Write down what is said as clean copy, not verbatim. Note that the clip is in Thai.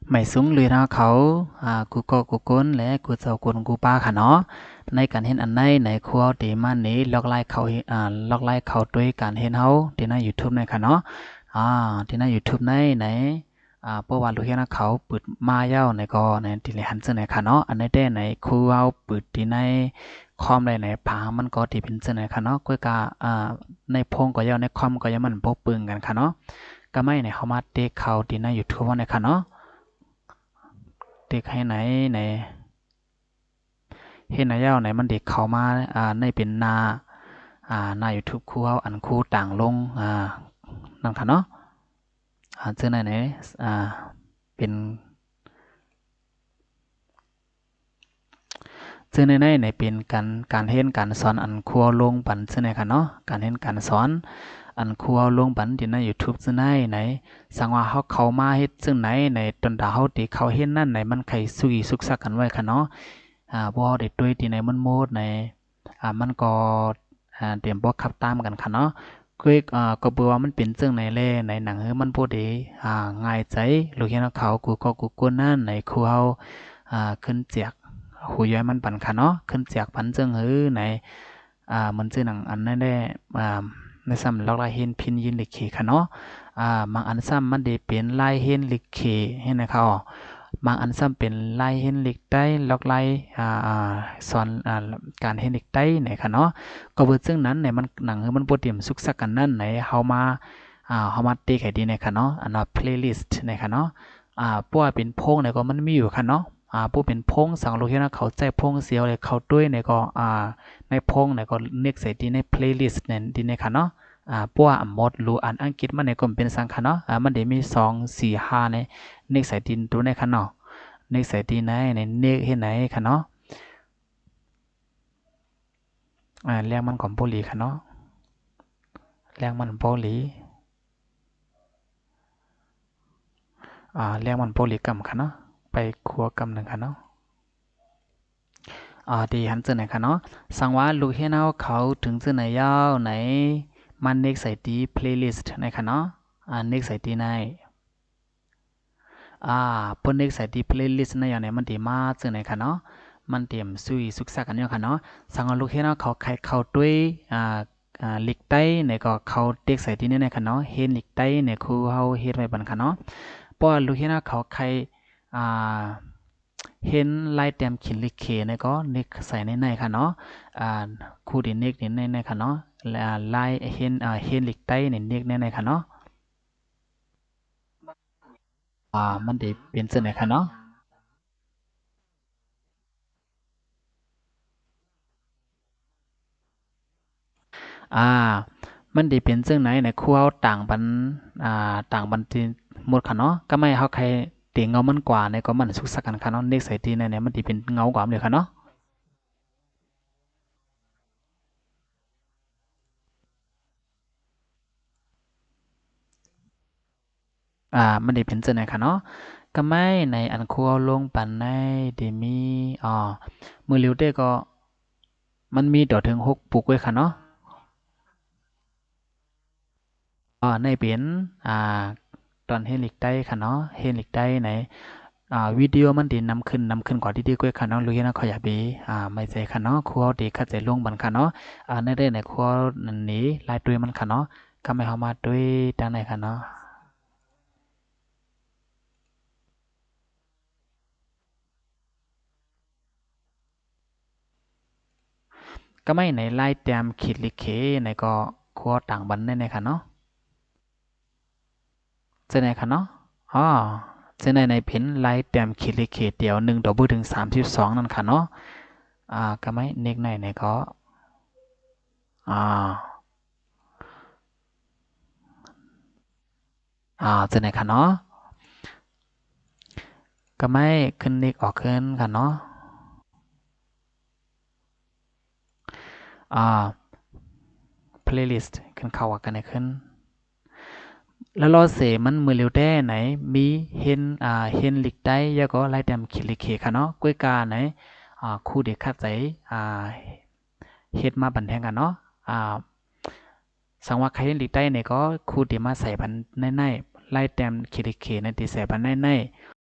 ไม่สูงเลยนะเขากูก็กูก้นและกูเจ้ากูกูป้าค่ะเนาะในการเห็นอันในครัวตีมันนี้ลอกไล่เขาลอกไล่เขาด้วยการเห็นเขาที่ใน YouTube ในค่ะเนาะที่ใน YouTube ในเพราะว่าลูกเห็นเขาเปิดมาเย้าในก็ในที่เลยหันเสนอค่ะเนาะอันในได้ในครัวเอาเปิดที่ในคอมในผามันก็ที่เป็นเสนอค่ะเนาะก็กะในพงก็เย้าในคอมก็ยังมันโป๊ปึงกันค่ะเนาะก็ไม่ในเขามาเตะเขาที่ใน YouTube ว่าในค่ะเนาะ เด็กให้ไหนไหนเห็นนายเย้าไหนมันเด็กเข้ามาในเป็นหน้า YouTube คู่เฮาอันคู่ต่างลงนั่นค่ะเนาะเจอไหนเป็นเจอไหนเป็นการเห็นการสอนอันคู่ลงปันเจอไหนค่ะเนาะการเห็นการสอนอันคู่ลงปันที่ใน YouTube เจอไหนสังว่าเฮาเข้ามาเฮ็ดซึ่งไหนในตนดาเฮาที่เขาเห็นนั่นไหนมันใครสุยสุกซักกันไว้ค่ะเนาะบ่ได้ด้วยที่ไหนมันโมดในมันก็เตรียมบ่ขับตามกันค่ะเนาะคือก็เบื่อว่ามันเป็นจังไหนแลในหนังมันบ่ได้ง่ายใจลูกเห็นเขากูก็กูกวนนั่นในครูเฮาขึ้นเจียกหูย้อยมันปั่นค่ะเนาะขึ้นเจียกปันจังในมันชื่อหนังอันนั้นได้ในซ้ำลอกลายเห็นพินยินลิเคค่ะเนาะบางอันซ้ำมันได้เป็นลายเห็นลิเคให้นะคะบางอันซ้ำเป็นลายเห็นเหล็กใต้ล็อกลายสอนการเห็นเหล็กใต้ไหนค่ะเนาะก็เบิดซึ่งนั้นไหนมันหนังมันบ่เตรียมสุกสักกันนั่นไหนเฮามาติ๊กให้ดีในค่ะเนาะอันว่า playlist ในค่ะเนาะพวกเป็นพงไหนก็มันมีอยู่ค่ะเนาะพวกเป็นพงสังโลกนะเขาใจพงเสียวเลยเขาด้วยในก็ในพงไหนก็เน็กใส่ดีใน playlist เนี่ยดีในค่ะเนาะพวกหมดรู้อ่านอังกฤษมันในก็เป็นสังค่ะเนาะมันได้มี2 4 5ในเน็กใส่ดินตัวในค่ะเนาะเน็กใส่ดีไหนในเน็กเฮ็ดไหนค่ะเนาะแรงมันของโพลีค่ะเนาะแรงมันโพลีแรงมันโพลีกรรมค่ะเนาะไปครัวกรรมหนึ่งค่ะเนาะดีหันเจอไหนค่ะเนาะสังว่าลูกเฮนาเขาถึงเจอไหนยาวไหนมันเน็กใส่ดี playlist ในค่ะเนาะเน็กใส่ดีในเพิ่นเน็กใส่ดี playlist ในอย่างไหนมันดีมาเจอไหนค่ะเนาะมันเตรียมซุยสุกซักกันอยู่ค่ะเนาะสังว่าลูกเฮนาเขาใครเข้าด้วยลิกใต้ในก็เขาเด็กใส่ดีในค่ะเนาะเฮ็ดลิกใต้ในครูเฮาเฮ็ดไว้บันค่ะเนาะเพราะลูกเฮนาเขาใครอ่า เห็นลายแต้มขีดลิเคเนี่ยก็เน็กใส่ในค่ะเนาะอ่าคู่ดิเน็กนี่ในค่ะเนาะลายเห็นลิกใต้เนี่ยเน็กในค่ะเนาะมันได้เป็นจังได๋ค่ะเนาะอ่ามันได้เป็นจังไหนในคู่เฮาต่างบันที่หมดค่ะเนาะก็ไม่เฮาใครตีเงามันกว่าในก็มันสุกสักกันค่ะเนาะเน็กใส่ตีในมันสิเป็นเงากว่าเลยค่ะเนาะมันได้เป็นจังได๋ค่ะเนาะก็ไม่ในอันคู่เฮาลงปันในได้มีอ่ามื้อเหลียวเด้ก็มันมีดอกถึง6ปลูกไว้ค่ะเนาะ ในเป็นอ่าตอนเฮลิกได้ค่ะเนาะเฮลิกได้ไหนวิดีโอมันดีนำขึ้นกว่าที่ดีกว่าค่ะเนาะรู้นะเขาอยากบีไม่ใจค่ะเนาะครัวดีคัดใจลงบันค่ะเนาะในได้ในครัวนันนี้ลายด้วยมันค่ะเนาะก็ไม่เข้ามาด้วยทางไหนค่ะเนาะก็ไม่ในไล่เตรียมขีดลิเคในก็ครัวต่างบันในค่ะเนาะจะไหนค่ะเนาะอ๋อจะในเพนไล่เตรียมขีดลิเคเดียว1 ถึง 32นั่นค่ะเนาะก็ไม่เน็กในก็อ่า จะไหนค่ะเนาะก็ไม่ขึ้นเด็กออกขึ้นค่ะเนาะอ่า playlist ขึ้นเข้าว่ากันไหนขึ้นแล้วเราเสมันมือเร็วได้ไหนมีเห็นลิกได้ยาก็ไล่เต็มคิดลิเคค่ะเนาะก้วยกาไหนคู่เด็กขัดใจอ่าเฮ็ดมาบันแทงกันเนาะอ่าสังว่าใครเห็นลิกได้เนี่ยก็คู่เดียมาใส่บันในไล่เต็มคิดลิเคในตีใส่บันใน